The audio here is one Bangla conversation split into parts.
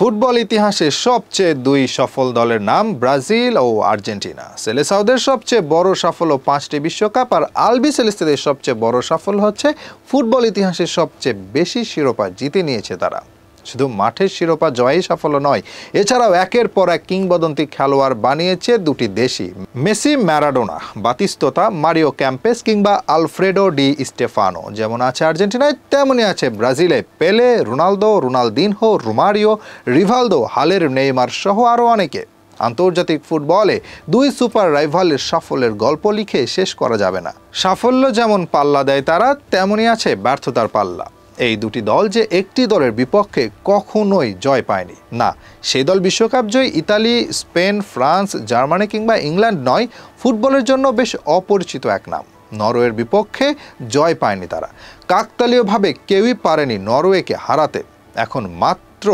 ফুটবল ইতিহাসে সবচেয়ে দুই সফল দলের নাম ব্রাজিল ও আর্জেন্টিনা। সেলেসাওদের সবচেয়ে বড় সাফল্য 5টি বিশ্বকাপ, আর আলবি সেলেস্তেদের সবচেয়ে বড় সাফল্য হচ্ছে ফুটবল ইতিহাসে সবচেয়ে বেশি শিরোপা জিতে নিয়েছে তারা। শুধু মাঠের শিরোপা জয়ই সাফল্য নয়, এছাড়াও একের পর এক কিংবদন্তি খেলোয়াড় বানিয়েছে দুটি দেশই। Messi, Maradona, Batistuta, Mario Kempes কিংবা আলফ্রেডো ডি স্টেফানো। যেমন আছে আর্জেন্টিনায়, তেমনই আছে ব্রাজিলে Pele, Ronaldo, Ronaldinho, Romario, Rivaldo, হালের নেইমার সহ আরও অনেকে। আন্তর্জাতিক ফুটবলে দুই সুপার রাইভালের সাফল্যের গল্প লিখে শেষ করা যাবে না। সাফল্য যেমন পাল্লা দেয় তারা, তেমনই আছে ব্যর্থতার পাল্লা। এই দুটি দল যে একটি দলের বিপক্ষে কখনোই জয় পায়নি, না, সেই দল বিশ্বকাপ জয়ী ইতালি, স্পেন, ফ্রান্স, জার্মানি কিংবা ইংল্যান্ড নয়, ফুটবলের জন্য বেশ অপরিচিত এক নাম। নরওয়ের বিপক্ষে জয় পায়নি তারা। কাকতালীয়ভাবে কেউই পারেনি নরওয়েকে হারাতে। এখন মাত্র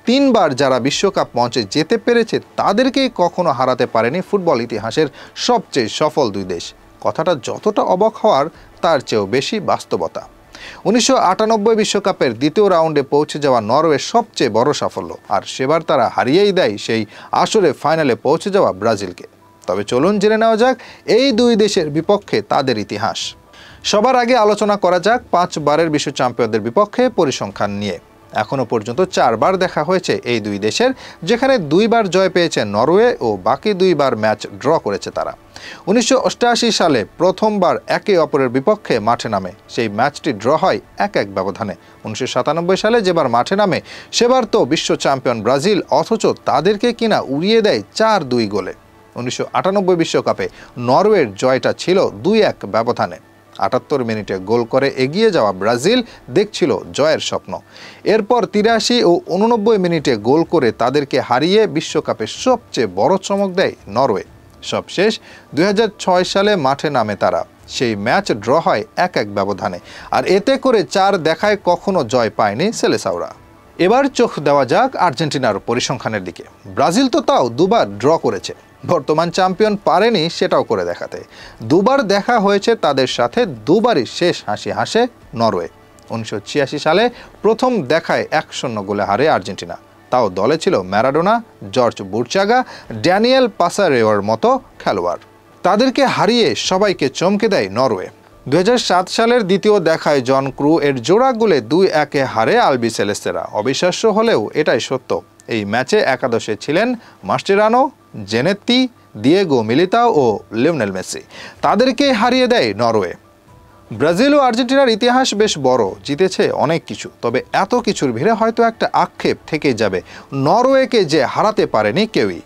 3বার যারা বিশ্বকাপ মঞ্চে যেতে পেরেছে তাদেরকেই কখনো হারাতে পারেনি ফুটবল ইতিহাসের সবচেয়ে সফল দুই দেশ। কথাটা যতটা অবাক হওয়ার তার চেয়েও বেশি বাস্তবতা। 1998 বিশ্বকাপের দ্বিতীয় রাউন্ডে পৌঁছে যাওয়া নরওয়ের সবচেয়ে বড় সাফল্য, আর সেবার তারা হারিয়েই দেয় সেই আসরে ফাইনালে পৌঁছে যাওয়া ব্রাজিলকে। তবে চলুন জেনে নেওয়া যাক এই দুই দেশের বিপক্ষে তাদের ইতিহাস। সবার আগে আলোচনা করা যাক 5বারের বিশ্ব চ্যাম্পিয়নদের বিপক্ষে পরিসংখ্যান নিয়ে। এখনও পর্যন্ত 4বার দেখা হয়েছে এই দুই দেশের, যেখানে 2বার জয় পেয়েছে নরওয়ে ও বাকি 2বার ম্যাচ ড্র করেছে তারা। 1988 সালে প্রথমবার একে অপরের বিপক্ষে মাঠে নামে, সেই ম্যাচটি ড্র হয় 1-1 ব্যবধানে। 1997 সালে যেবার মাঠে নামে সেবার তো বিশ্ব চ্যাম্পিয়ন ব্রাজিল, অথচ তাদেরকে কিনা উড়িয়ে দেয় 4-2 গোলে। 1998 বিশ্বকাপে নরওয়ের জয়টা ছিল 2-1 ব্যবধানে। 78 মিনিটে গোল করে এগিয়ে যাওয়া ব্রাজিল দেখছিল জয়ের স্বপ্ন। এরপর 83 ও 89 মিনিটে গোল করে তাদেরকে হারিয়ে বিশ্বকাপে সবচেয়ে বড় চমক দেয় নরওয়ে। সবশেষ 2006 সালে মাঠে নামে তারা, সেই ম্যাচ ড্র হয় 1-1 ব্যবধানে, আর এতে করে 4 দেখায় কখনো জয় পায়নি সেলেসাওরা। এবার চোখ দেওয়া যাক আর্জেন্টিনার পরিসংখ্যানের দিকে। ব্রাজিল তো তাও 2বার ড্র করেছে, বর্তমান চ্যাম্পিয়ন পারেনি সেটাও করে দেখাতে। 2বার দেখা হয়েছে তাদের সাথে, 2বারই শেষ হাসি হাসে নরওয়ে। 1986 সালে প্রথম দেখায় 1-0 গোলে হারে আর্জেন্টিনা, তাও দলে ছিল ম্যারাডোনা, জর্জ বুরচাগা, ড্যানিয়েল পাসারেওর মতো খেলোয়াড়। তাদেরকে হারিয়ে সবাইকে চমকে দেয় নরওয়ে। 2007 সালের দ্বিতীয় দেখায় জন ক্রু এর জোড়া গোলে 2-1 হারে আলবি সেলেস্তেরা। অবিশ্বাস্য হলেও এটাই সত্য। এই ম্যাচে একাদশে ছিলেন মাস্টেরানো, জেনেত্তি, দিয়েগো মিলিতাও ও লিওনেল মেসি। তাদেরকে হারিয়ে দেয় নরওয়ে। ব্রাজিল ও আর্জেন্টিনার ইতিহাস বেশ বড়, জিতেছে অনেক কিছু, তবে এত কিছুর ভিড়ে হয়তো একটা আক্ষেপ থেকেই যাবে, নরওয়েকে যে হারাতে পারেনি কেউই।